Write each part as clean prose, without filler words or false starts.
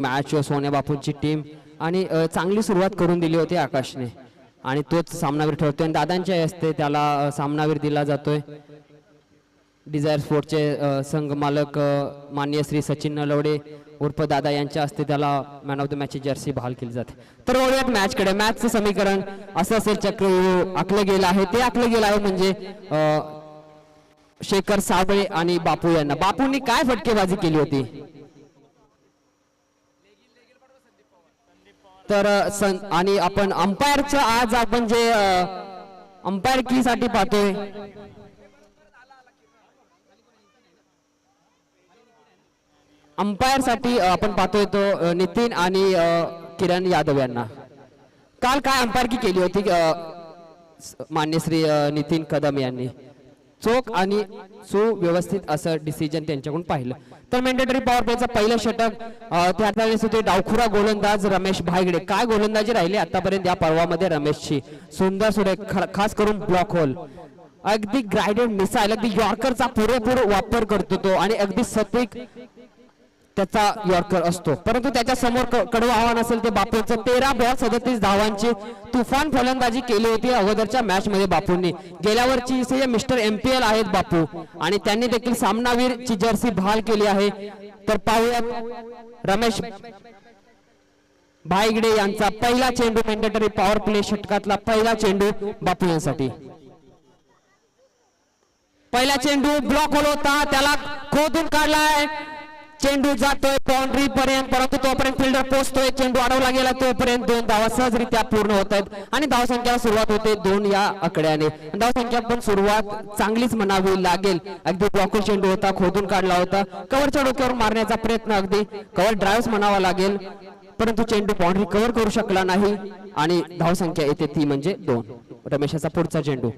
Match सोन्या बापूंची team आणि चांगली सुरुवात करून दिली होती आकाशने आणि तोच सामनावीर ठरतोय आणि दादांच्या हस्ते त्याला सामनावीर दिला जातोय। डिझायर स्पोर्टचे संघ मालक माननीय श्री सचिन नलवडे उर्फ दादा यांच्या हस्ते त्याला मॅन ऑफ द मॅचची जर्सी बहाल केली जाते। तर वळूयात मॅचकडे। मॅचचं समीकरण असं असेल, चक्रव्यूह आखलं गेलं आहे, ते आखलं गेलं आहे म्हणजे शेखर साबळे आणि बापू यांना। बापूंनी काय फटकेबाजी केली होती तर आणि आपण अंपायरचं आज आपण जे अंपायर की साठी पाहतोय अंपायर साठी आपण पाहतोय तो नितीन आणि किरण यादव यांना। काल काय अंपायर की केली होती मान्य श्री नितीन कदम यांनी। चोख आणि सुव्यवस्थित असं डिसिजन त्यांच्याकडून पाहिलं। तर मॅन्डेटरी पॉवर प्लेचं पहिलं षटक त्यावेळेस होते डावखुरा गोलंदाज रमेश भाईगडे। काय गोलंदाजी राहिली आतापर्यंत या पर्वामध्ये रमेशची। सुंदर सुरेख खास करून ब्लॉक होल, अगदी ग्राइडेड मिसाईल, अगदी यॉर्करचा पुरेपूर वापर करतो तो आणि अगदी सटीक त्याचा यॉर्कर असतो। परंतु त्याच्या समोर कडवं आव्हान असेल ते बापूंचं। 13 बॉल 37 धावांची तुफान फलंदाजी केली होती अगोदरच्या मॅच मध्ये बापूंनी। गेल्या वर्षीचे मिस्टर MPL आहेत बापू आणि त्यांनी देखील सामनावीरची जर्सी बहाल केली आहे। तर पाहूयात रमेश भाईगडे यांचा पहिला चेंडू, मॅन्डेटरी पॉवर प्ले षटकातला पहिला चेंडू बापू यांसाठी। पहिला चेंडू ब्लॉक होल होता, त्याला खोदून काढलाय, चेंडू जातोय बाउंड्री पर्यंत, परंतु तोपर्यंत फिल्डर पोहोचतोय, चेंडू अडवला गेला, तोपर्यंत 2 धावा सहजरित्या पूर्ण होत आहेत आणि धावसंख्या सुरुवात होते 2 या आकड्याने। धावसंख्या पण सुरुवात चांगलीच म्हणावी लागेल। अगदी ब्लॉकर चेंडू होता, खोदून काढला होता, कव्हरच्या डोक्यावर मारण्याचा प्रयत्न, अगदी कव्हर ड्राइव्ह म्हणावा लागेल, परंतु चेंडू बाउंड्री कव्हर करू शकला नाही आणि धावसंख्या येते ती म्हणजे 2। रमेशाचा पुढचा चेंडू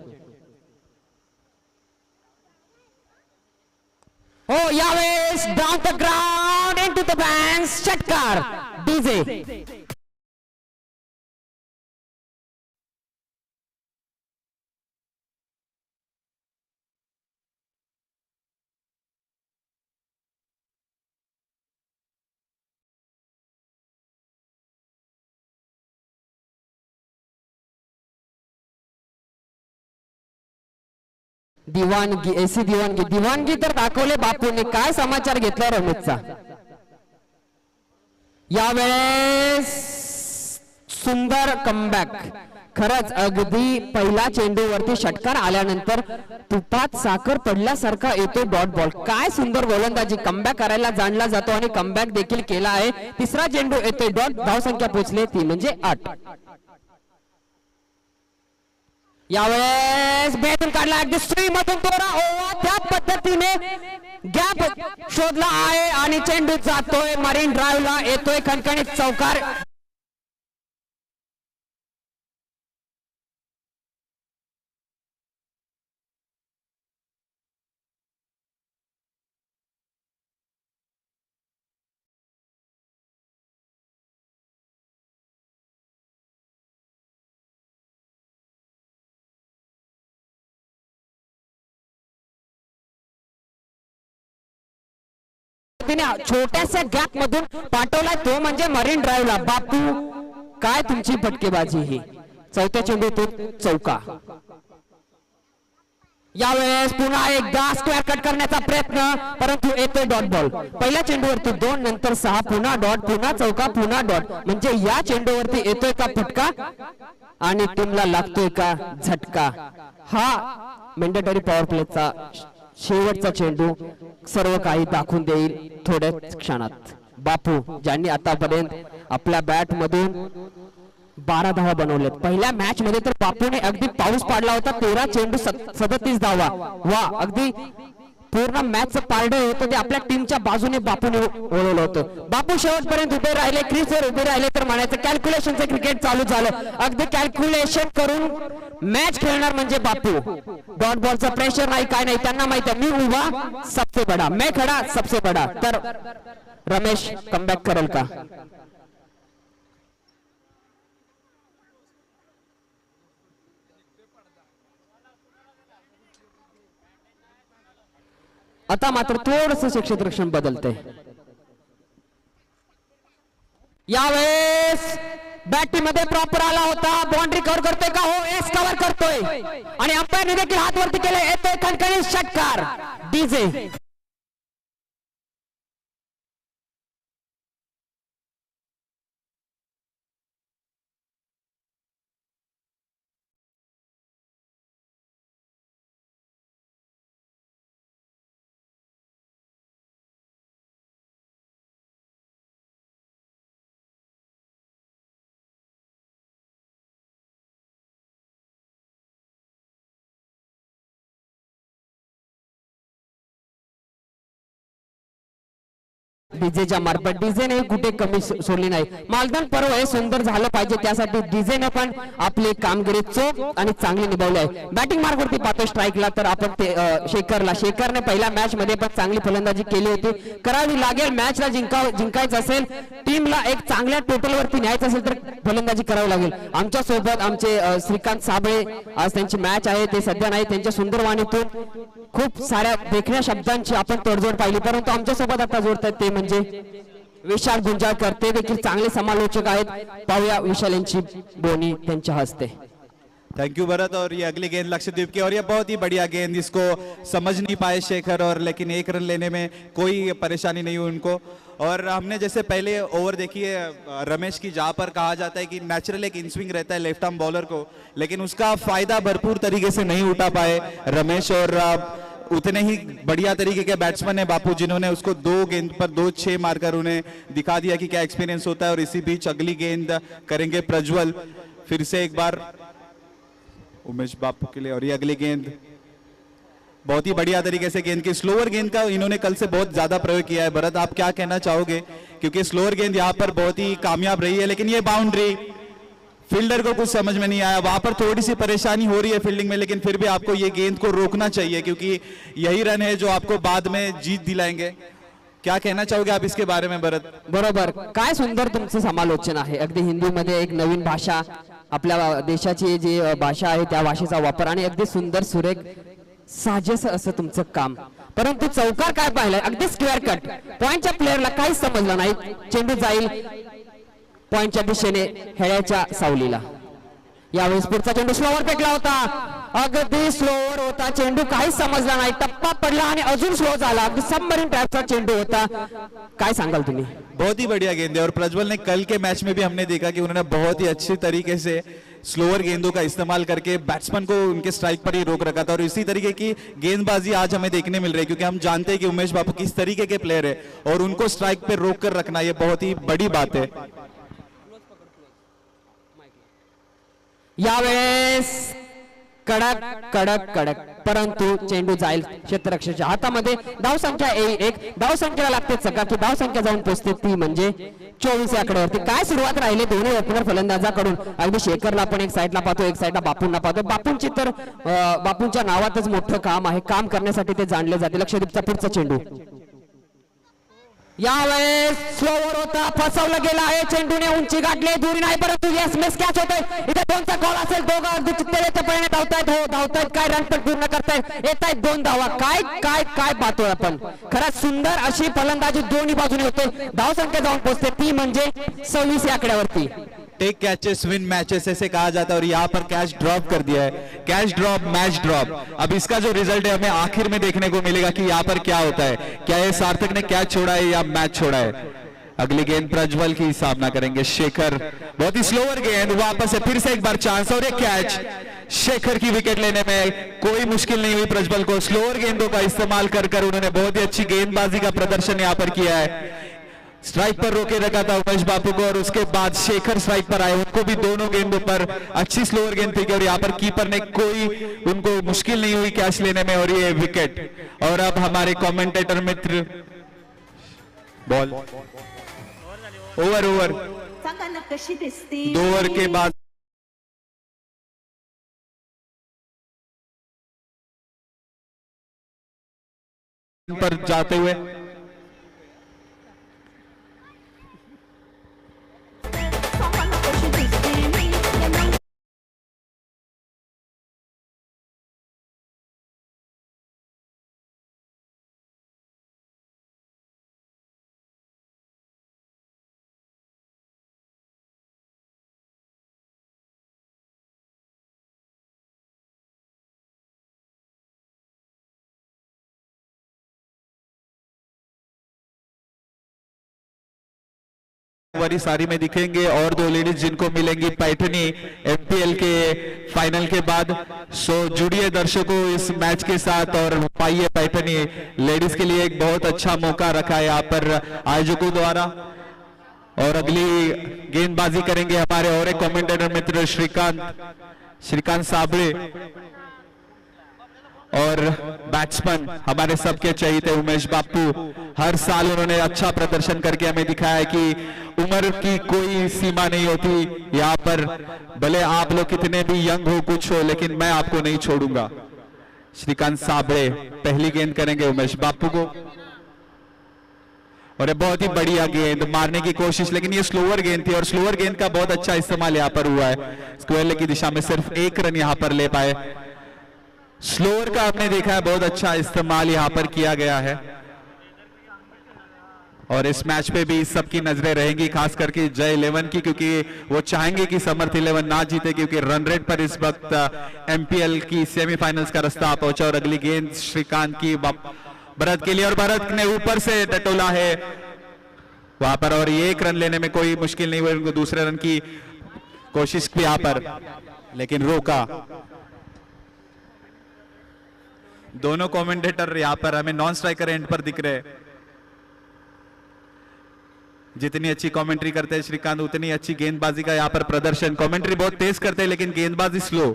हो यावेळेस down the ground into the banks, षटकार डीजे। दिवाणगी एसी दिवाणगी तर दाखवले बापूंनी। काय समाचार घेतला रमेशचा यावेळेस, सुंदर कमबॅक। खरंच अगदी पहिला चेंडूवरती षटकार आल्यानंतर तुपात साखर पडल्यासारखा येतो डॉट बॉल। काय सुंदर गोलंदाजी, कमबॅक करायला जाणला जातो आणि कमबॅक देखील केला आहे। तिसरा चेंडू येतोय डॉट, धावसंख्या पोहोचली ती म्हणजे 8। यावेळेस बेटून काढला, अगदी स्ट्रीमधून तोरा ओव्हर, त्या पद्धतीने गॅप शोधला आहे आणि चेंडू जातोय मरीन ड्राईव्हला, येतोय खणखणीत चौकार। छोट्याशा गॅप मधून पाठवलाय तो म्हणजे मरीन ड्राईव्हला। बापू काय तुमची फटकेबाजी ही, चौथ्या चेंडूतून चौका। यावेळेस पुन्हा एकदा स्क्वेअर कट करण्याचा प्रयत्न, परंतु येतोय डॉट बॉल। पहिल्या चेंडूवरती 2, नंतर 6, पुन्हा डॉट, पुन्हा चौका, पुन्हा डॉट, म्हणजे या चेंडूवरती येतोय का फटका आणि टीमला लागतोय का झटका। हा मॅन्डेटरी पॉवर प्लेचा शेवटचा चेंडू सर्व काही दाखवून देईल थोड्याच क्षणात। बापू ज्यांनी आतापर्यंत आपल्या बॅट मधून 12 धावा बनवल्यात। पहिल्या मॅच मध्ये तर बापूने अगदी पाऊस पाडला होता, 13 चेंडू 37 धावा। वा, अगदी पूर्ण मॅचचं पारडं होतं ते आपल्या टीमच्या बाजूने बापूने ओळवलं होतं। बापू शेवटपर्यंत उभे राहिले, क्रीजवर उभे राहिले तर म्हणायचं कॅल्क्युलेशनचं क्रिकेट चालू झालं। अगदी कॅल्क्युलेशन करून मॅच खेळणार म्हणजे बापू। डॉट बॉलचं प्रेशर नाही, काय नाही, त्यांना माहिती आहे मी उभा सबसे बडा, मैं खडा सबसे बडा। तर रमेश कमबॅक करेल का? आता मात्र थोडंसं क्षेत्ररक्षण बदलतंय। यावेळेस बॅटिंग मध्ये प्रॉपर आला होता, बाउंड्री कव्हर करतोय का? हो, एस कव्हर करतोय आणि अंपायरने देखील हात वरती केले. येतोय खणखणीत षटकार. डीजे डीजेच्या मार्फत डीजेने कुठे कमी सोडली नाही. मालदान पर्व हे सुंदर झालं पाहिजे, त्यासाठी डीजेने पण आपली कामगिरी चोख आणि चांगली निभावली आहे. बॅटिंग मार्गवरती पाहतो स्ट्राईकला तर आपण ते शेखरने पहिल्या मॅच मध्ये पण चांगली फलंदाजी केली होती. करावी लागेल, मॅचला जिंकायचं असेल, टीमला एक चांगल्या टोटलवरती न्यायचं असेल तर फलंदाजी करावी लागेल. आमच्या सोबत आमचे श्रीकांत साबळे, आज त्यांची मॅच आहे, ते सध्या नाही. त्यांच्या सुंदर वाणीतून खूप साऱ्या देखण्या शब्दांची आपण तडजोड पाहिली, परंतु आमच्या सोबत आता जोडतात ते म्हणजे विशाल गुंजाळकर, ते देखील चांगले समालोचक आहेत. पाहूया विशाल यांची बोनी त्यांच्या हस्ते. Thank you Bharat. और ये अगली गेंद लक्षद्वीप की, और ये बहुत ही बढ़िया गेंद, इसको समझ नहीं पाए शेखर, और लेकिन एक रन लेने में कोई परेशानी नहीं हुई उनको। और हमने जैसे पहले ओवर देखी है रमेश की, जहाँ पर कहा जाता है कि नेचुरल एक इनस्विंग रहता है लेफ्ट आर्म बॉलर को, लेकिन उसका फायदा भरपूर तरीके से नहीं उठा पाए रमेश। और उतने ही बढ़िया तरीके के बैट्समैन है बापू, जिन्होंने उसको 2 गेंद पर 2 6 मारकर उन्हें दिखा दिया कि क्या एक्सपीरियंस होता है। और इसी बीच अगली गेंद करेंगे प्रज्वल फिर से एक बार उमेश बापू के लिए। और ये अगली गेंद बहुत ही बढ़िया तरीके से गेंद की, स्लोअर गेंद का इन्होंने कल से बहुत ज्यादा प्रयोग किया है। भरत, आप क्या कहना चाहोगे? क्योंकि स्लोअर गेंद यहाँ पर बहुत ही कामयाब रही है, लेकिन ये बाउंड्री फील्डर को कुछ समझ में नहीं आया। वहां पर थोड़ी सी परेशानी हो रही है फील्डिंग में, लेकिन फिर भी आपको ये गेंद को रोकना चाहिए, क्योंकि यही रन है जो आपको बाद में जीत दिलाएंगे। क्या कहना चाहोगे आप इसके बारे में भरत? बरोबर, काय सुंदर तुमचं समालोचन आहे. अगदी हिंदीमध्ये एक नवीन भाषा, आपल्या देशाची जी भाषा आहे त्या भाषेचा वापर, आणि अगदी सुंदर सुरेख साजेस असं तुमचं काम. परंतु चौकार काय पाहिलाय, अगदी स्क्वेअर कट. पॉइंटच्या प्लेअरला काहीच समजलं नाही. चेंडू जाईल पॉइंटच्या दिशेने हेळ्याच्या सावलीला. यावेळेस पुढचा चेंडू स्लोवर फेकला होता, अगदी स्लोवर होता चेंडू, काहीच समजला नाही. टप्पा पडला आणि अजून स्लो झाला. अगदी सबमरीन टाइपचा चेंडू होता. काय सांगाल तुम्ही? बहुत ही बढ़िया गेंद है। और प्रज्वल ने कल के मैच में भी हमने देखा कि उन्होंने बहुत ही अच्छी तरीके से स्लोअर गेंदों का इस्तेमाल करके बैट्समैन को उनके स्ट्राइक पर ही रोक रखा था। और इसी तरीके की गेंदबाजी आज हमें देखने मिल रही है, क्योंकि हम जानते हैं कि उमेश बापू किस तरीके के प्लेयर है, और उनको स्ट्राइक पर रोक कर रखना ये बहुत ही बड़ी बात है। यावेळेस कडक कडक कडक, परंतु चेंडू जाईल क्षेत्ररक्षकाच्या हातामध्ये. धावसंख्या 1, धावसंख्येला लागते चका, की धावसंख्या जाऊन पोहोचते ती म्हणजे 24 आकड्यावरती. काय सुरुवात राहिली दोन्ही ओपनर फलंदाजाकडून. अगदी शेखरला पण एक साईडला पाहतो, एक साईडला बापूंना पाहतो. बापूंची तर बापूंच्या नावातच मोठं काम आहे, काम करण्यासाठी ते जाणले जाते. लक्षद्वीपचा पुढचा चेंडू यावेळेस स्लोवर होता, फसवलं गेलं आहे. चेंडूने उंची गाठली, दूरी नाही, परंतु यस मिस कॅच होतोय. इथे 2चा कॉल असेल, दोघं अगदी चित्तेपणे धावतायत. हो, धावतायत, काय रन पण पूर्ण करतायत, येत आहेत 2 धावा. काय काय काय पाहतोय आपण. खरंच सुंदर अशी फलंदाजी दोन्ही बाजूने होते. धावसंख्या जाऊन पोहोचते ती म्हणजे 26 आकड्यावरती. टेक कैचेस विन मैचेस ऐसे कहा जाता है, और यहाँ पर कैच ड्रॉप कर दिया है। Catch drop match drop. अब इसका जो रिजल्ट है हमें आखिर में देखने को मिलेगा कि यहाँ पर क्या होता है, क्या ये सार्थक ने कैच छोड़ा है या मैच छोड़ा है। अगली गेंद प्रज्वल की सामना करेंगे शेखर, बहुत ही स्लोअर गेंद, वापस से फिर से एक बार चांस, और एक कैच। शेखर की विकेट लेने में कोई मुश्किल नहीं हुई प्रज्वल को। स्लोअर गेंदों का इस्तेमाल कर कर उन्होंने बहुत ही अच्छी गेंदबाजी का प्रदर्शन यहाँ पर किया है। स्ट्राइक पर रोके रखा था उमेश बापू को, और उसके बाद शेखर स्ट्राइक पर आए, उनको भी दोनों गेंदों पर अच्छी स्लोअर गेंद थी, और यहाँ पर कीपर ने कोई उनको मुश्किल नहीं हुई कैच लेने में, और ये विकेट। और अब हमारे कमेंटेटर मित्र बॉल ओवर 2 ओवर के बाद पर जाते हुए वरी साड़ी में दिखेंगे और 2 लेडीज जिनको मिलेंगी पैठनी एमपीएल के फाइनल के बाद। सो जुड़िए दर्शकों इस मैच के साथ और पाइए पैठनी। लेडीज के लिए एक बहुत अच्छा मौका रखा है यहाँ पर आयोजकों द्वारा। और अगली गेंदबाजी करेंगे हमारे और एक कमेंटेटर मित्र श्रीकांत साबळे और बैट्समैन हमारे सबके चहेते उमेश बापू। हर साल उन्होंने अच्छा प्रदर्शन करके हमें दिखाया है कि उम्र की कोई सीमा नहीं होती यहाँ पर, भले आप लोग कितने भी यंग हो कुछ हो, लेकिन मैं आपको नहीं छोड़ूंगा। श्रीकांत साबळे पहली गेंद करेंगे उमेश बापू को और ये बहुत ही बढ़िया गेंद मारने की कोशिश, लेकिन ये स्लोअर गेंद थी और स्लोअर गेंद का बहुत अच्छा इस्तेमाल यहाँ पर हुआ है। स्क्वायर की दिशा में सिर्फ 1 रन यहाँ पर ले पाए। स्लोअर का आपने देखा है बहुत अच्छा इस्तेमाल यहां पर किया गया है और इस मैच पे भी सबकी नजरें रहेंगी, खास करके जय 11 की, क्योंकि वो चाहेंगे कि समर्थ 11 ना जीते, क्योंकि रन रेट पर इस वक्त एमपीएल की सेमीफाइनल्स का रास्ता पहुंचा। और अगली गेंद श्रीकांत की भरत के लिए और भरत ने ऊपर से टटोला है वहां पर और ये 1 रन लेने में कोई मुश्किल नहीं हुई उनको। दूसरे रन की कोशिश की यहां पर, लेकिन रोका। दोनों कमेंटेटर यहां पर हमें नॉन स्ट्राइकर एंड पर दिख रहे हैं। जितनी अच्छी कमेंट्री करते हैं श्रीकांत, उतनी अच्छी गेंदबाजी का यहां पर प्रदर्शन। कमेंट्री बहुत तेज करते हैं लेकिन गेंदबाजी स्लो।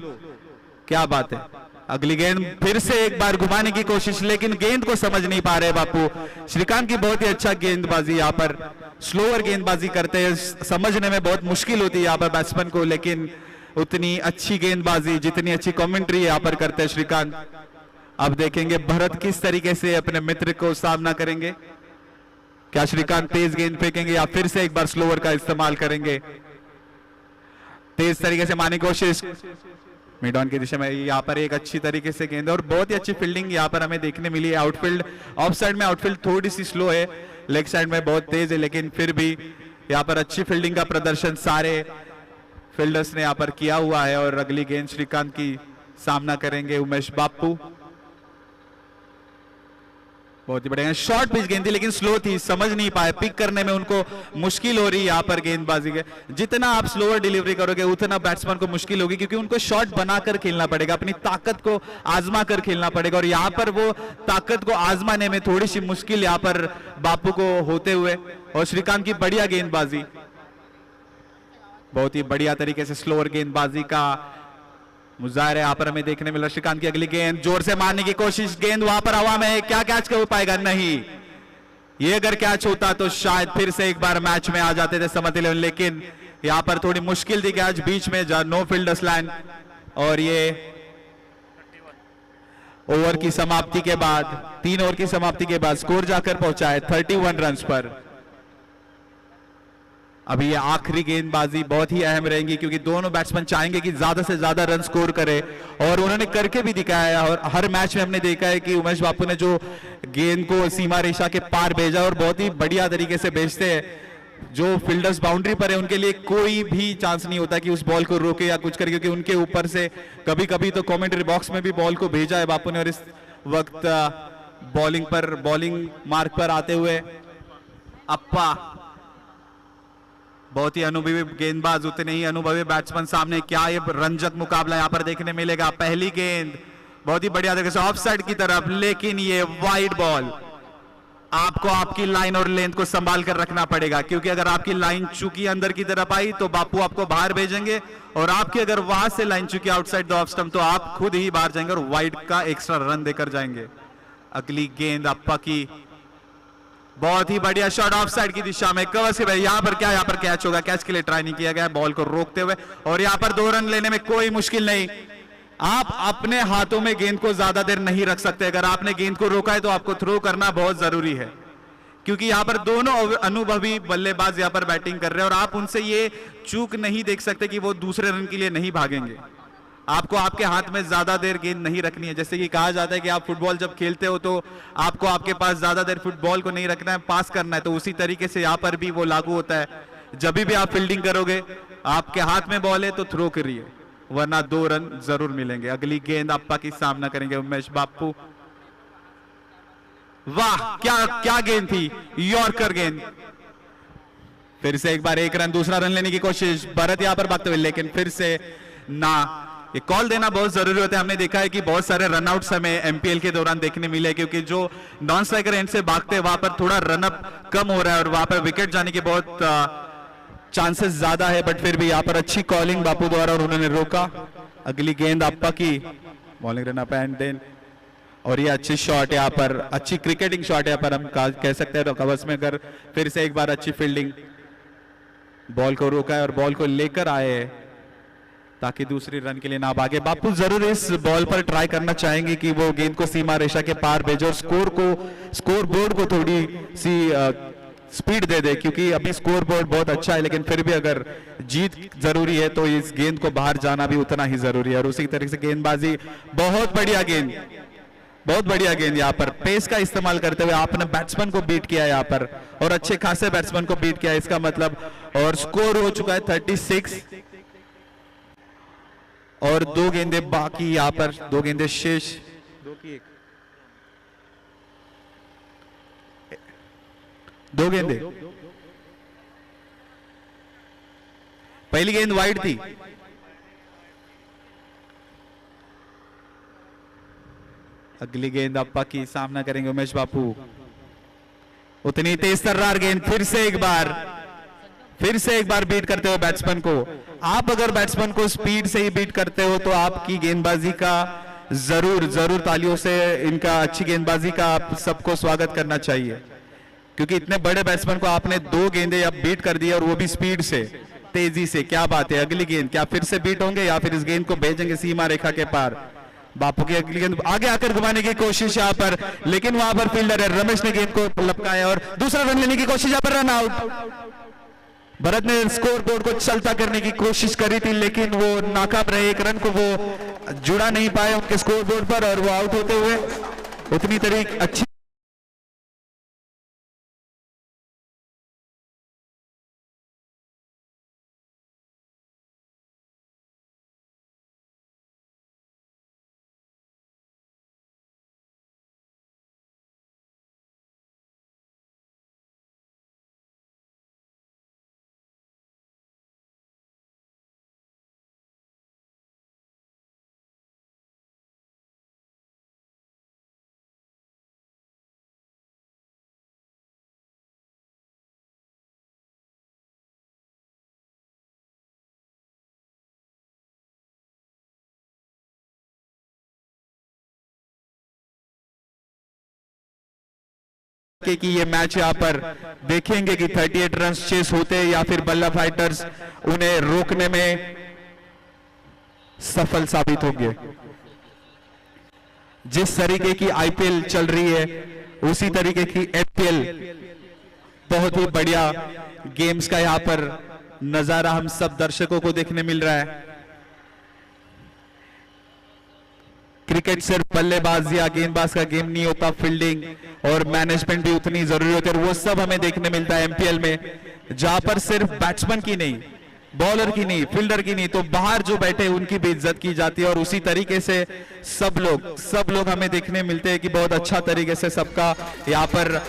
क्या बात है। अगली गेंद फिर से एक बार घुमाने की कोशिश, लेकिन गेंद को समझ नहीं पा रहे बापू। श्रीकांत की बहुत ही अच्छा गेंदबाजी, यहां पर स्लोअर गेंदबाजी करते हैं, समझने में बहुत मुश्किल होती है यहां पर बैट्समैन को, लेकिन उतनी अच्छी गेंदबाजी जितनी अच्छी कमेंट्री यहां पर करते हैं श्रीकांत। अब देखेंगे भरत किस तरीके से अपने मित्र को सामना करेंगे। क्या श्रीकांत तेज गेंद फेंकेंगे या फिर से एक बार स्लोअर का इस्तेमाल करेंगे। तेज तरीके से मारने की कोशिश मिड ऑन की दिशा में, यहाँ पर एक अच्छी तरीके से गेंद और बहुत ही अच्छी फील्डिंग यहाँ पर हमें देखने मिली है। आउटफील्ड ऑफ साइड में आउटफील्ड थोड़ी सी स्लो है, लेग साइड में बहुत तेज है, लेकिन फिर भी यहाँ पर अच्छी फील्डिंग का प्रदर्शन सारे फील्डर्स ने यहाँ पर किया हुआ है। और अगली गेंद श्रीकांत की सामना करेंगे उमेश बापू। बहुत ही बढ़िया शॉर्ट पिच गेंद थी लेकिन स्लो थी, समझ नहीं पाए, पिक करने में उनको मुश्किल हो रही है यहाँ पर गेंदबाजी के। जितना आप स्लोअर डिलीवरी करोगे उतना बैट्समैन को मुश्किल होगी, क्योंकि उनको शॉट बनाकर खेलना पड़ेगा, अपनी ताकत को आजमा कर खेलना पड़ेगा। और यहाँ पर वो ताकत को आजमाने में थोड़ी सी मुश्किल यहाँ पर बापू को होते हुए। और श्रीकांत की बढ़िया गेंदबाजी, बहुत ही बढ़िया तरीके से स्लोअर गेंदबाजी का मुजाहिरा यहाँ पर हमें देखने मिला। श्रीकांत की अगली गेंद जोर से मारने की कोशिश, गेंद वहां पर हवा में, क्या कैच कर पाएगा? नहीं। ये अगर कैच होता तो शायद फिर से एक बार मैच में आ जाते थे समर्थ 11, लेकिन यहाँ पर थोड़ी मुश्किल थी कैच बीच में, नो फील्डर्स लाइन। और ये ओवर की समाप्ति के बाद, 3 ओवर की समाप्ति के बाद स्कोर जाकर पहुंचा है 31 रन पर। अभी ये आखिरी गेंदबाजी बहुत ही अहम रहेंगी, क्योंकि दोनों बैट्समैन चाहेंगे कि ज्यादा से ज्यादा रन स्कोर करे, और उन्होंने करके भी दिखाया है। और हर मैच में हमने देखा है कि उमेश बापू ने जो गेंद को सीमा रेखा के पार भेजा और बहुत ही बढ़िया तरीके से भेजते हैं। जो फील्डर्स बाउंड्री पर है उनके लिए कोई भी चांस नहीं होता कि उस बॉल को रोके या कुछ करे, क्योंकि उनके ऊपर से कभी कभी तो कमेंट्री बॉक्स में भी बॉल को भेजा है बापू ने। और इस वक्त बॉलिंग मार्क पर आते हुए अप्पा, बहुत ही अनुभवी गेंदबाज, उतने ही अनुभवी बैट्समैन सामने। क्या ये रंजक मुकाबला यहाँ पर देखने मिलेगा। पहली गेंद बहुत ही बढ़िया तरीके से ऑफ साइड की तरफ, लेकिन ये वाइड बॉल। आपको आपकी लाइन और लेंथ को संभाल कर रखना पड़ेगा, क्योंकि अगर आपकी लाइन चूकी अंदर की तरफ आई तो बापू आपको बाहर भेजेंगे, और आपकी अगर वहां से लाइन चूकी आउटसाइड द ऑफ स्टंप तो आप खुद ही बाहर जाएंगे और वाइड का एक्स्ट्रा रन देकर जाएंगे। अगली गेंद अप्पा की, बहुत ही बढ़िया शॉट ऑफ साइड की दिशा में, कवर से भाई। यहाँ पर क्या, यहाँ पर कैच होगा, कैच के लिए ट्राई नहीं किया गया, बॉल को रोकते हुए। और यहाँ पर 2 रन लेने में कोई मुश्किल नहीं। आप अपने हाथों में गेंद को ज्यादा देर नहीं रख सकते। अगर आपने गेंद को रोका है तो आपको थ्रो करना बहुत जरूरी है, क्योंकि यहाँ पर दोनों अनुभवी बल्लेबाज यहाँ पर बैटिंग कर रहे हैं, और आप उनसे ये चूक नहीं देख सकते कि वो दूसरे रन के लिए नहीं भागेंगे। आपको आपके हाथ में ज्यादा देर गेंद नहीं रखनी है। जैसे कि कहा जाता है कि आप फुटबॉल जब खेलते हो तो आपको आपके पास ज्यादा देर फुटबॉल को नहीं रखना है, पास करना है, तो उसी तरीके से यहाँ पर भी वो लागू होता है। जब भी आप फील्डिंग करोगे, आपके हाथ में बॉल है तो थ्रो करिए, वरना 2 रन जरूर मिलेंगे। अगली गेंद अप्पा की सामना करेंगे उमेश बापू। वाह, क्या क्या गेंद थी, यॉर्कर गेंद। फिर से एक बार एक रन, दूसरा रन लेने की कोशिश, भरत यहाँ पर भागते हुए, लेकिन फिर से ना। ये कॉल देना बहुत जरूरी होता है। हमने देखा है कि बहुत सारे रनआउट्स हमें एमपीएल के दौरान देखने मिले, क्योंकि जो नॉन स्ट्राइकर एंड से भागते हैं वहां पर थोड़ा रनअप कम हो रहा है और वहां पर विकेट जाने की बहुत चांसेस ज्यादा है। बट फिर भी यहाँ पर अच्छी कॉलिंग बापू द्वारा और उन्होंने रोका। अगली गेंद अप्पा की, bowling run up and then, और ये अच्छी शॉट यहाँ पर, अच्छी क्रिकेटिंग शॉट यहाँ पर हम कह सकते हैं कवर्स में। अगर फिर से एक बार अच्छी फील्डिंग, बॉल को रोका है और बॉल को लेकर आए ताकि दूसरी रन के लिए ना भागे। बापू जरूर इस बॉल पर ट्राई करना चाहेंगे कि वो गेंद को सीमा रेखा के पार भेजे और स्कोर बोर्ड को थोड़ी सी स्पीड दे दे, क्योंकि अभी स्कोर बोर्ड बहुत अच्छा है, लेकिन फिर भी अगर जीत जरूरी है तो इस गेंद को बाहर जाना भी उतना ही जरूरी है। और उसी तरीके से गेंदबाजी, बहुत बढ़िया गेंद, बहुत बढ़िया गेंद। यहाँ पर पेस का इस्तेमाल करते हुए आपने बैट्समैन को बीट किया यहाँ पर, और अच्छे खासे बैट्समैन को बीट किया इसका मतलब। और स्कोर हो चुका है 36 और 2 गेंदे बाकी, यहाँ पर 2 गेंदे शेष, 2 गेंदे। पहली गेंद वाइड थी, अगली गेंद अप्पा की, सामना करेंगे उमेश बापू। उतनी तेज तर्रार गेंद, फिर से एक बार बीट करते हो बैट्समैन को। आप अगर बैट्समैन को स्पीड से ही बीट करते हो तो आपकी गेंदबाजी का जरूर तालियों से इनका, अच्छी गेंदबाजी का आप सबको स्वागत करना चाहिए, क्योंकि इतने बड़े बैट्समैन को आपने 2 गेंदे अब बीट कर दी और वो भी स्पीड से, तेजी से। क्या बात है। अगली गेंद क्या फिर से बीट होंगे या फिर इस गेंद को भेजेंगे सीमा रेखा के पार। बापू की अगली गेंद आगे आकर घुमाने की कोशिश यहाँ पर, लेकिन वहां पर फील्डर है रमेश ने गेंद को लपकाया और दूसरा रन लेने की कोशिश, यहाँ पर रन आउट। भरत ने स्कोर बोर्ड को चलता करने की कोशिश करी थी, लेकिन वो नाकाम रहे। एक रन को वो जुड़ा नहीं पाए उनके स्कोर बोर्ड पर और वो आउट होते हुए। उतनी तरीके अच्छी कि ये मैच यहाँ पर देखेंगे कि 38 रन चेस होते या फिर बल्ला फाइटर्स उन्हें रोकने में सफल साबित होंगे। जिस तरीके की आईपीएल चल रही है उसी तरीके की एपीएल, बहुत ही बढ़िया गेम्स का यहाँ पर नजारा हम सब दर्शकों को देखने मिल रहा है। क्रिकेट सिर्फ बल्लेबाज या गेंदबाज का गेम नहीं होता, फील्डिंग और मैनेजमेंट भी उतनी जरूरी होती है, और वो सब हमें देखने मिलता है एमपीएल में, जहां पर सिर्फ बैट्समैन की नहीं, बॉलर की नहीं, फील्डर की नहीं, तो बाहर जो बैठे उनकी भी इज्जत की जाती है। और उसी तरीके से सब लोग हमें देखने मिलते हैं कि बहुत अच्छा तरीके से सबका यहाँ पर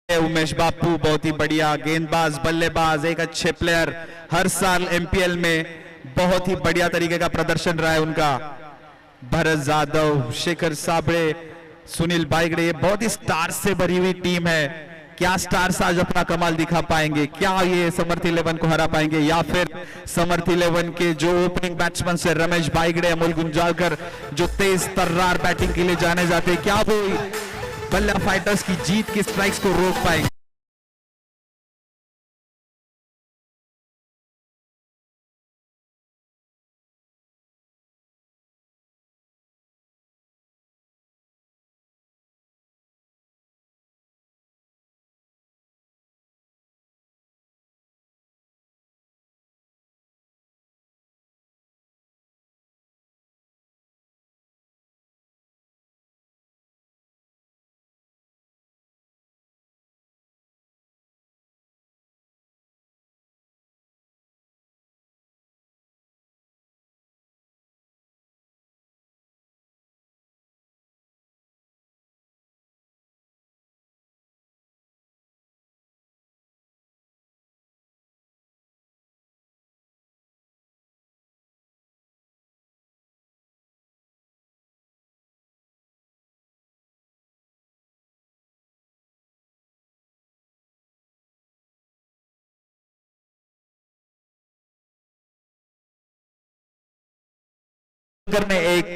उमेश बापू बहुत ही बढ़िया गेंदबाज, बल्लेबाज, एक अच्छे प्लेयर। हर साल एमपीएल में बहुत ही बढ़िया तरीके का प्रदर्शन रहा है उनका। भरत जाधव, शेखर साबळे, सुनील बाइगड़े, ये बहुत ही स्टार्स से भरी हुई टीम है। क्या स्टार्स आज अपना कमाल दिखा पाएंगे? क्या ये समर्थ 11 को हरा पाएंगे? या फिर समर्थ 11 के जो ओपनिंग बैट्समैन से रमेश बाइगड़े, अमोल गुंजालकर, जो तेज तर्रार बैटिंग के लिए जाने जाते हैं, क्या वो बल्ला फाइटर्स की जीत की स्ट्राइक्स को रोक पाएंगे? ने एक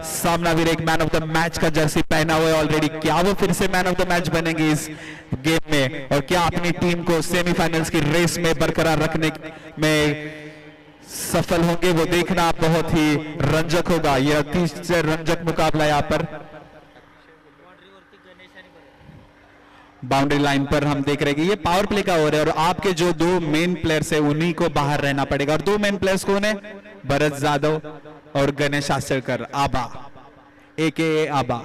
सामनावीर, एक मैन ऑफ द मैच का जर्सी पहना हुआ है ऑलरेडी। क्या वो फिर से मैन ऑफ द मैच बनेंगे इस गेम में, और क्या अपनी टीम को सेमीफाइनल्स की रेस में बरकरार रखने में सफल होंगे, वो देखना बहुत ही रंजक होगा। यह तीसरे रंजक मुकाबला यहाँ पर बाउंड्री लाइन पर हम देख रहे हैं कि ये पावर प्ले का ओवर है, और आपके जो दो मेन प्लेयर्स है उन्हीं को बाहर रहना पड़ेगा। और दो मेन प्लेयर्स कौन है? भरत जाधव और गणेश आचरकर, आबा एके आबा।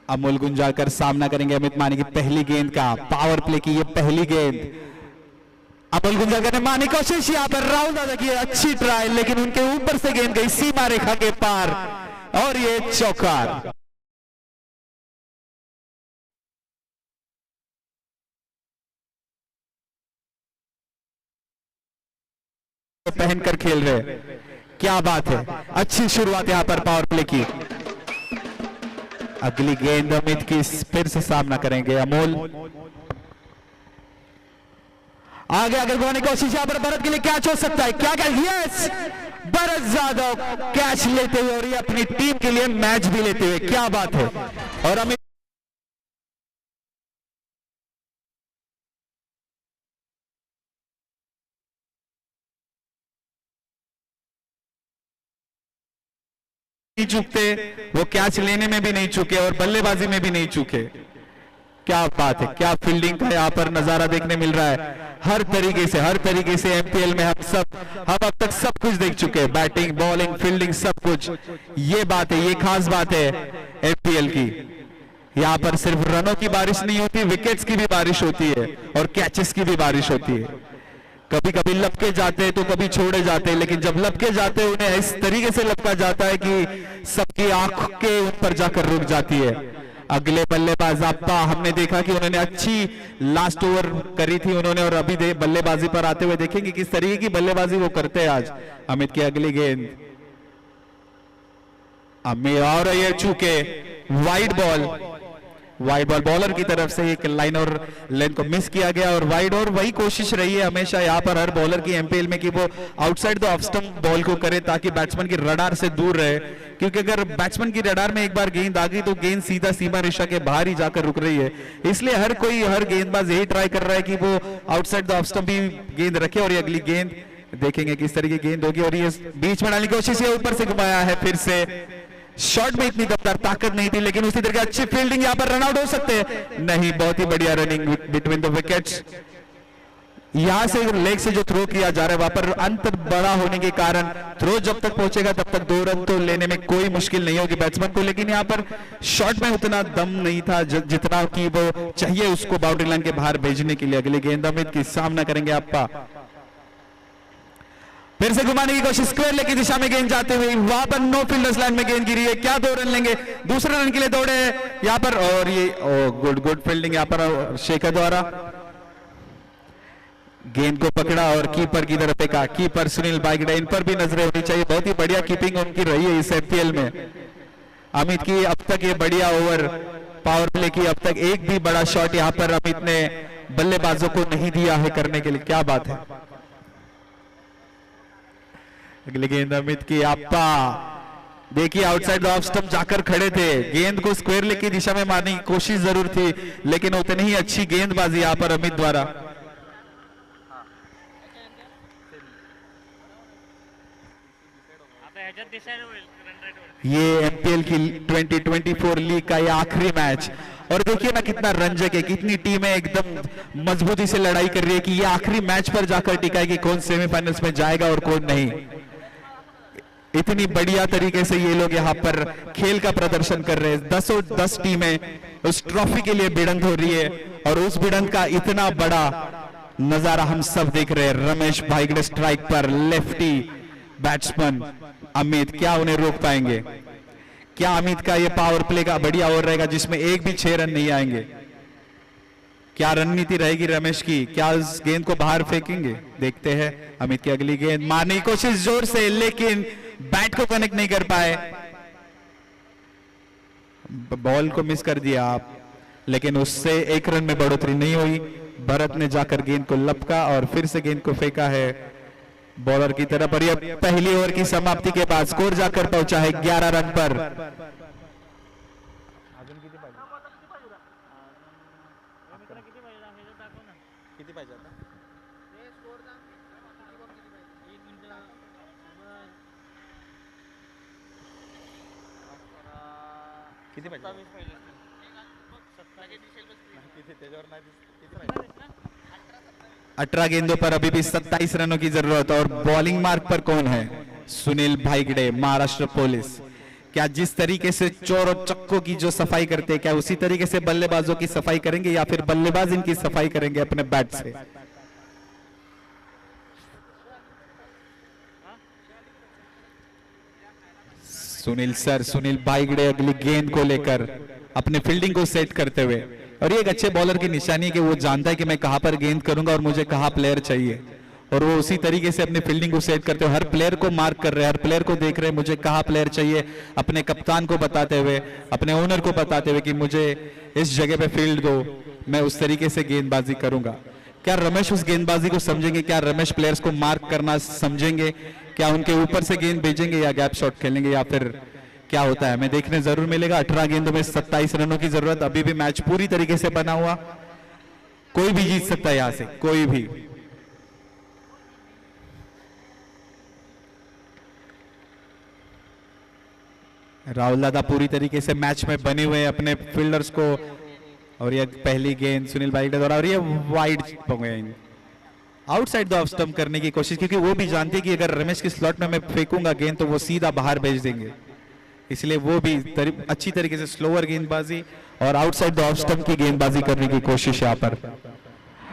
अमोल गुंजाकर सामना करेंगे अमित मानी की पहली गेंद का, पावर प्ले की ये पहली गेंद। अमोल गुंजाकर ने मानी कोशिश, यहाँ पर राहुल दादा की अच्छी ट्राई, लेकिन उनके ऊपर से गेंद गई सीमा रेखा के पार, और ये चौकार। पहनकर खेल रहे, क्या बात है, अच्छी शुरुआत यहां पर पावर प्ले की। अगली गेंद अमित की फिर से सामना करेंगे अमोल। आगे आगे बढ़ने की कोशिश, यहां पर भरत के लिए कैच हो सकता है, क्या catch? Yes, Bharat Jadhav catch लेते हुए और ये अपनी टीम के लिए मैच भी लेते हुए, क्या बात है। और अमित नहीं चूकते, वो कैच लेने में भी नहीं चूके और बल्लेबाजी में भी नहीं चूके। क्या बात है, क्या फील्डिंग का यहाँ पर नजारा देखने मिल रहा है। हर तरीके से एमपीएल में हम अब तक सब कुछ देख चुके हैं, बैटिंग, बॉलिंग, फील्डिंग, सब कुछ। ये बात है, ये खास बात है एमपीएल की। यहाँ पर सिर्फ रनों की बारिश नहीं होती, विकेट्स की भी बारिश होती है और कैचेस की भी बारिश होती है। कभी कभी लपके जाते हैं तो कभी छोड़े जाते हैं, लेकिन जब लपके जाते हैं उन्हें इस तरीके से लपका जाता है कि सबकी आंखें उन पर जाकर रुक जाती है। अगले बल्लेबाज अप्पा, हमने देखा कि उन्होंने अच्छी लास्ट ओवर करी थी उन्होंने, और अभी बल्लेबाजी पर आते हुए देखेंगे किस तरीके की बल्लेबाजी वो करते हैं आज। अमित की अगली गेंद, अमित, और ये चूके वाइड बॉल बॉलर की तरफ से एक लाइन और लेंथ को मिस किया गया और वाइड। और वही कोशिश रही है हमेशा यहाँ पर हर बॉलर की एमपीएल में कि वो outside the off stump ball को करे ताकि बैट्समैन की रडार से दूर रहे, क्योंकि अगर बैट्समैन की रडार में एक बार गेंद आ गई तो गेंद सीधा सीमा रेखा के बाहर ही जाकर रुक रही है। इसलिए हर गेंदबाज यही ट्राई कर रहा है कि वो आउटसाइड द ऑफ स्टंप ही गेंद रखे। और ये अगली गेंद देखेंगे किस तरीके की गेंद होगी, और ये बीच में डालने की कोशिश, ये ऊपर से घुमाया है फिर से। शॉट में इतनी दमदार ताकत नहीं थी, लेकिन उसी तरह की अच्छी फील्डिंग, यहां पर रनआउट हो सकते हैं नहीं, बहुत ही बढ़िया रनिंग बिटवीन द विकेट्स। यहां से लेग से जो थ्रो किया जा रहा है वहां पर अंतर बड़ा होने के कारण थ्रो जब तक पहुंचेगा तब तक 2 रन तो लेने में कोई मुश्किल नहीं होगी बैट्समैन को, लेकिन यहां पर शॉट में उतना दम नहीं था जितना कि वो चाहिए उसको बाउंड्री लाइन के बाहर भेजने के लिए। अगली गेंद अमित की सामना करेंगे अप्पा, फिर से घुमाने की कोशिश, स्क्वायर लेग की दिशा में गेंद जाते हुए, वहां पर नो फील्डर्स लाइन में गेंद गिरी है, क्या 2 रन लेंगे? दूसरे रन के लिए दौड़े यहां पर, और ये गुड फील्डिंग यहां पर शेखर द्वारा। गेंद को पकड़ा और कीपर की तरफ फेंका, कीपर सुनील बाइगडे, इन पर भी नजरें होनी चाहिए, बहुत ही बढ़िया कीपिंग उनकी रही है इस एमपीएल में। अमित की अब तक ये बढ़िया ओवर पावर प्ले की, अब तक एक भी बड़ा शॉट यहां पर अमित ने बल्लेबाजों को नहीं दिया है करने के लिए, क्या बात है। अगली गेंद अमित की, अप्पा देखिए आउटसाइड द ऑफ स्टंप जाकर खड़े थे, गेंद को स्क्वायर लेग की दिशा में मारने की कोशिश जरूर थी, लेकिन उतनी ही अच्छी गेंदबाजी यहां पर अमित द्वारा। ये एमपीएल की 2024 लीग का ये आखिरी मैच, और देखिए ना कितना रंजक है, कितनी टीमें एकदम मजबूती से लड़ाई कर रही है कि ये आखिरी मैच पर जाकर टिका है कि कौन सेमीफाइनल्स में जाएगा और कौन नहीं। इतनी बढ़िया तरीके से ये लोग यहाँ पर खेल का प्रदर्शन कर रहे हैं। 10 टीमें उस ट्रॉफी के लिए भिड़ंत हो रही है, और उस भिड़ंत का इतना बड़ा नजारा हम सब देख रहे हैं। रमेश भाईगड़े स्ट्राइक पर, लेफ्टी बैट्समैन अमित, क्या उन्हें रोक पाएंगे? क्या अमित का ये पावर प्ले का बढ़िया ओवर रहेगा जिसमें एक भी 6 रन नहीं आएंगे? क्या रणनीति रहेगी रमेश की? क्या उस गेंद को बाहर फेंकेंगे? देखते हैं। अमित की अगली गेंद मारने की कोशिश जोर से, लेकिन बैट को कनेक्ट नहीं कर पाए, बॉल को मिस कर दिया आप, लेकिन उससे 1 रन में बढ़ोतरी नहीं हुई। भरत ने जाकर गेंद को लपका और फिर से गेंद को फेंका है बॉलर की तरफ, और ये पहली ओवर की समाप्ति के बाद स्कोर जाकर पहुंचा है 11 रन पर। किती पाहिजे? 18 गेंदों पर अभी भी 27 रनों की जरूरत, और बॉलिंग मार्क पर कौन है? सुनील भाईगड़े, महाराष्ट्र पुलिस। क्या जिस तरीके से चोर और चक्कों की जो सफाई करते हैं, क्या उसी तरीके से बल्लेबाजों की सफाई करेंगे, या फिर बल्लेबाज इनकी सफाई करेंगे अपने बैट से? सुनील भाईगड़े अगली गेंद को लेकर अपने फील्डिंग को सेट करते हुए, और ये एक अच्छे बॉलर की निशानी है कि वो जानता है कि मैं कहां पर गेंद करूंगा और मुझे कहां प्लेयर चाहिए, और वो उसी तरीके से अपनी फील्डिंग को सेट करते हुए हर प्लेयर को मार्क कर रहे हैं, हर प्लेयर को देख रहे हैं मुझे कहां प्लेयर चाहिए, अपने कप्तान को बताते हुए, अपने ओनर को बताते हुए कि मुझे इस जगह पे फील्ड दो, मैं उस तरीके से गेंदबाजी करूंगा। क्या रमेश उस गेंदबाजी को समझेंगे? क्या रमेश प्लेयर्स को मार्क करना समझेंगे? क्या उनके ऊपर से गेंद भेजेंगे या गैप शॉट खेलेंगे, या फिर क्या होता है? हमें देखने जरूर मिलेगा। 18 गेंदों में 27 रनों की जरूरत, अभी भी मैच पूरी तरीके से बना हुआ, कोई भी जीत सकता है यहां से, कोई भी। राहुल दादा पूरी तरीके से मैच में बने हुए अपने फील्डर्स को, और ये पहली गेंद सुनील भाईगड़े द्वारा, और ये wide outside the off stump करने की कोशिश, क्योंकि वो भी जानते हैं कि अगर रमेश की स्लॉट में मैं फेंकूंगा गेंद तो वो सीधा बाहर भेज देंगे, इसलिए वो भी अच्छी तरीके से स्लोअर गेंदबाजी और आउटसाइड द ऑफ स्टंप की गेंदबाजी करने की कोशिश यहाँ पर।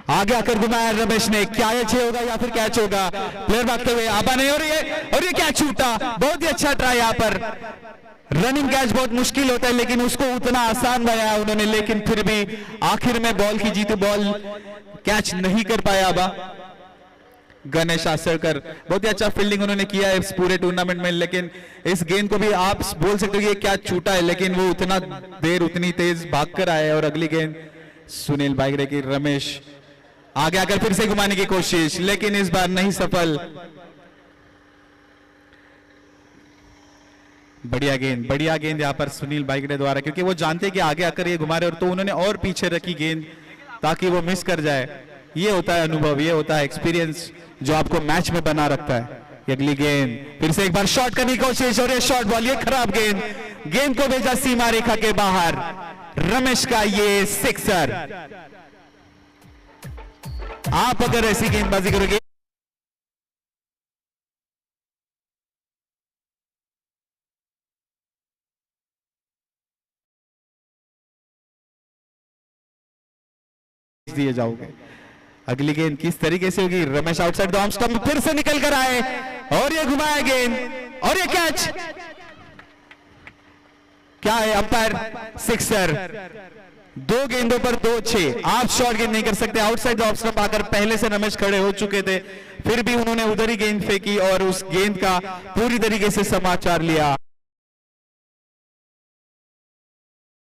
आगे आकर घुमाया रमेश ने, क्या ये 6 होगा या फिर कैच होगा? प्लेयर भागते हुए आबा नहीं, और ये कैच छूटा। बहुत ही अच्छा ट्राई यहाँ पर। रनिंग कैच बहुत मुश्किल होता है, लेकिन उसको उतना आसान बनाया उन्होंने, लेकिन फिर भी आखिर में बॉल की जीती बॉल कैच नहीं कर पाया आबा। गणेश आसरकर, बहुत ही अच्छा फील्डिंग उन्होंने किया है इस पूरे टूर्नामेंट में, लेकिन इस गेंद को भी आप बोल सकते हो कि ये कैच छूटा है, लेकिन वो उतना देर उतनी तेज भागकर आए। और अगली गेंद सुनील भाईगड़े की, रमेश आगे आकर फिर से घुमाने की कोशिश, लेकिन इस बार नहीं सफल। बढ़िया गेंद यहाँ पर सुनील भाईगड़े द्वारा, क्योंकि वो जानते हैं कि आगे आकर ये घुमा रहे, और तो उन्होंने और पीछे रखी गेंद ताकि वो मिस कर जाए। ये होता है अनुभव, ये होता है एक्सपीरियंस जो आपको मैच में बना रखता है। अगली गेंद फिर से एक बार शॉट करने की कोशिश, और ये शॉट बॉल, ये खराब गेंद को भेजा सीमा रेखा के बाहर। रमेश का ये सिक्सर। आप अगर ऐसी गेंदबाजी करोगे दिए जाओगे। अगली गेंद किस तरीके से होगी? Ramesh outside the off stump फिर से निकल कर आए, और ये घुमाया गेंद, और ये कैच। क्या है? Umpire sixer. 2 गेंदों पर 2-6। आप शॉर्ट गेंद नहीं कर सकते। आउटसाइड द ऑफ स्टंप आकर पहले से रमेश खड़े हो चुके थे, फिर भी उन्होंने उधर ही गेंद फेंकी और उस गेंद का पूरी तरीके से समाचार लिया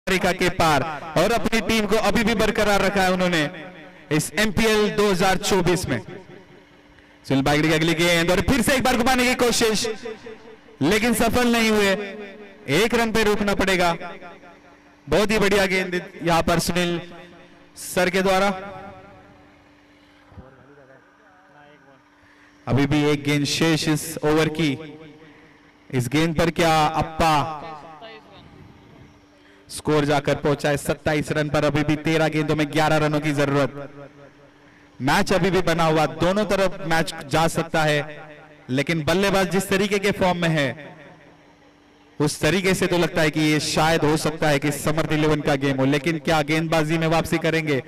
रेखा के पार, और अपनी टीम को अभी भी बरकरार रखा है उन्होंने इस एमपीएल 2024 में। सुनील भाईगड़े की अगली गेंद, और फिर से एक बार घुमाने की कोशिश, लेकिन सफल नहीं हुए। 1 रन पे रोकना पड़ेगा। बहुत ही बढ़िया गेंद यहां पर सुनील सर के द्वारा। अभी भी 1 गेंद शेष इस ओवर की। इस गेंद पर क्या अप्पा? स्कोर जाकर पहुंचा है 27 रन पर। अभी भी 13 गेंदों में 11 रनों की जरूरत। मैच अभी भी बना हुआ, दोनों तरफ मैच जा सकता है, लेकिन बल्लेबाज जिस तरीके के फॉर्म में है उस तरीके से तो लगता है कि ये शायद हो सकता है कि समर्थ 11 का गेम हो, लेकिन क्या गेंदबाजी में वापसी करेंगे?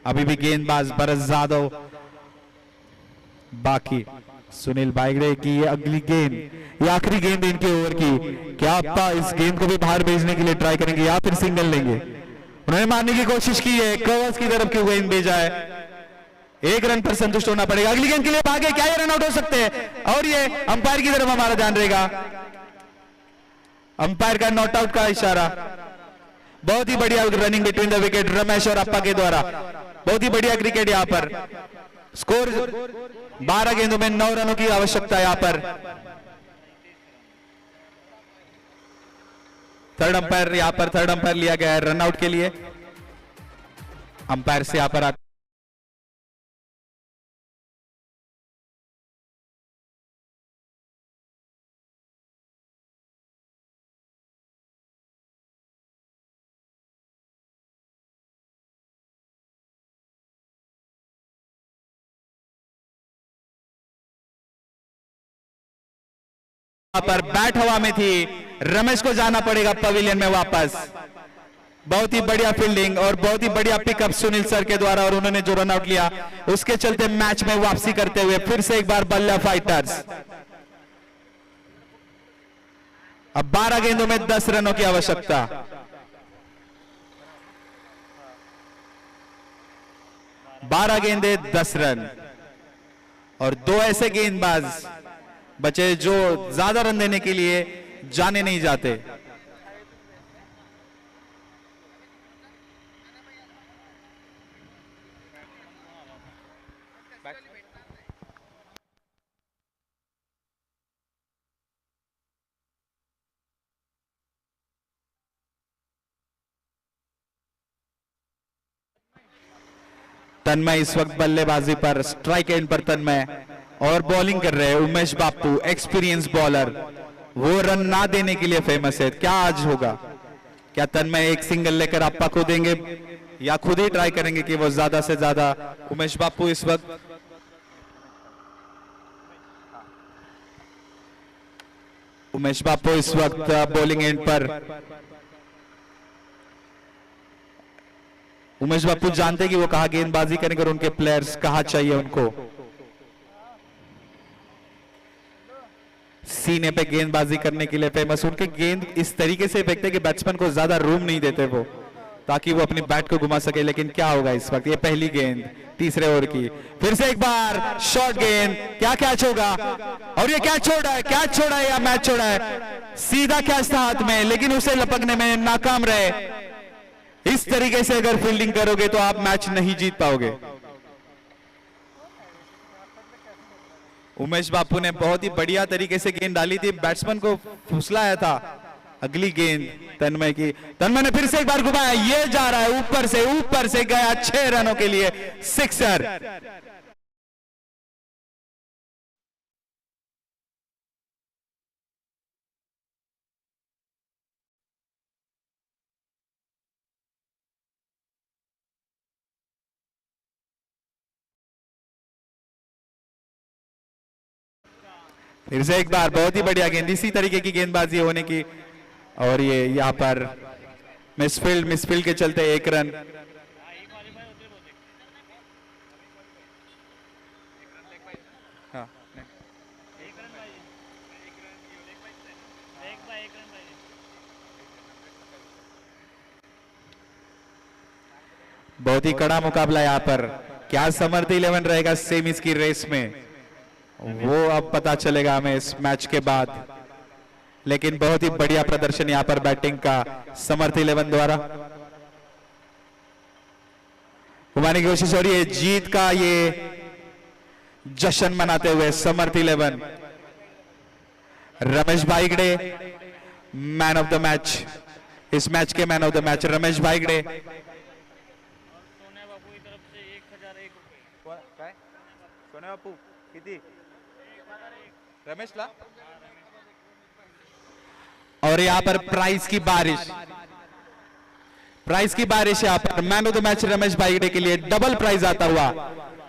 अभी भी गेंदबाज भरत जाधव बाकी। सुनील भाईगड़े की ये अगली गेंद, ये आखिरी गेंद इनके ओवर की। क्या अप्पा इस गेंद को भी बाहर भेजने के लिए ट्राई करेंगे या फिर सिंगल लेंगे? उन्होंने मारने की कोशिश की है, कवर्स की तरफ क्यों गेंद भेजा है। 1 रन पर संतुष्ट होना पड़ेगा। अगली गेंद के लिए भागे, क्या ये रन आउट हो सकते हैं? और ये अंपायर की तरफ हमारा ध्यान रहेगा। अंपायर का नॉट आउट का इशारा। बहुत ही बढ़िया running between the wicket Ramesh और अप्पा के द्वारा। बहुत ही बढ़िया क्रिकेट यहां पर। स्कोर 12 गेंदों में 9 रनों की आवश्यकता है यहां पर। थर्ड अंपायर लिया गया है रनआउट के लिए। अंपायर से यहां पर पर बैट हवा में थी, रमेश को जाना पड़ेगा पवेलियन में वापस। बहुत ही बढ़िया फील्डिंग और बहुत ही बढ़िया पिकअप सुनील सर के द्वारा, और उन्होंने जो रन आउट लिया उसके चलते मैच में वापसी करते हुए फिर से एक बार बल्ला फाइटर्स। अब 12 गेंदों में 10 रनों की आवश्यकता। 12 गेंदे 10 रन, और 2 ऐसे गेंदबाज बचे जो ज्यादा रन देने के लिए जाने नहीं जाते। तन्मय इस वक्त बल्लेबाजी पर, स्ट्राइक एंड पर तन्मय, और बॉलिंग कर रहे हैं उमेश बापू, एक्सपीरियंस बॉलर। वो रन ना देने के लिए फेमस है। क्या आज होगा? क्या तन्मय एक सिंगल लेकर अप्पा को देंगे या खुद ही ट्राई करेंगे कि वो ज्यादा से ज्यादा? उमेश बापू इस वक्त बॉलिंग एंड पर। उमेश बापू जानते कि वो कहां गेंदबाजी करेंगे और उनके प्लेयर्स कहां चाहिए उनको। सीने पे गेंदबाजी करने के लिए फेमस। उनके गेंद इस तरीके से फेंकते कि बैट्समैन को ज्यादा रूम नहीं देते वो, ताकि वो अपनी बैट को घुमा सके। लेकिन क्या होगा इस वक्त? ये पहली गेंद तीसरे ओवर की, फिर से एक बार शॉर्ट गेंद, क्या कैच होगा? और ये कैच छोड़ा है या मैच छोड़ा है? सीधा कैच था हाथ में, लेकिन उसे लपकने में नाकाम रहे। इस तरीके से अगर फील्डिंग करोगे तो आप मैच नहीं जीत पाओगे। उमेश बापू ने बहुत ही बढ़िया तरीके से गेंद डाली थी, बैट्समैन को फुसलाया था। अगली गेंद तन्मय की, तन्मय ने फिर से एक बार घुमाया, ये जा रहा है ऊपर से गया 6 रनों के लिए सिक्सर। फिर से एक बार बहुत ही बढ़िया गेंद, इसी तरीके की गेंदबाजी होने की। और ये यहां पर मिसफील्ड के चलते 1 रन। हाँ, बहुत ही कड़ा मुकाबला यहां पर। क्या समर्थ 11 रहेगा सेमीज की रेस में, वो अब पता चलेगा हमें इस मैच के बाद। लेकिन बहुत ही बढ़िया प्रदर्शन यहां पर बैटिंग का समर्थ 11 द्वारा। घुमाने की कोशिश हो रही है, जीत का ये जश्न मनाते हुए Samarth 11। Ramesh Bhaigade man of the match, इस मैच के man of the match Ramesh Bhaigade. सोने बापू किती रमेश ला। और यहां पर प्राइज की बारिश यहां पर man of the match Ramesh Bhaigade के लिए डबल प्राइज आता हुआ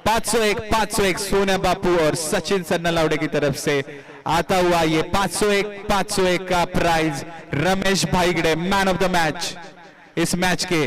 501 सोने बापू और सचिन सन्नालावड़े की तरफ से आता हुआ ये 501 का prize Ramesh Bhaigade man of the match इस मैच के।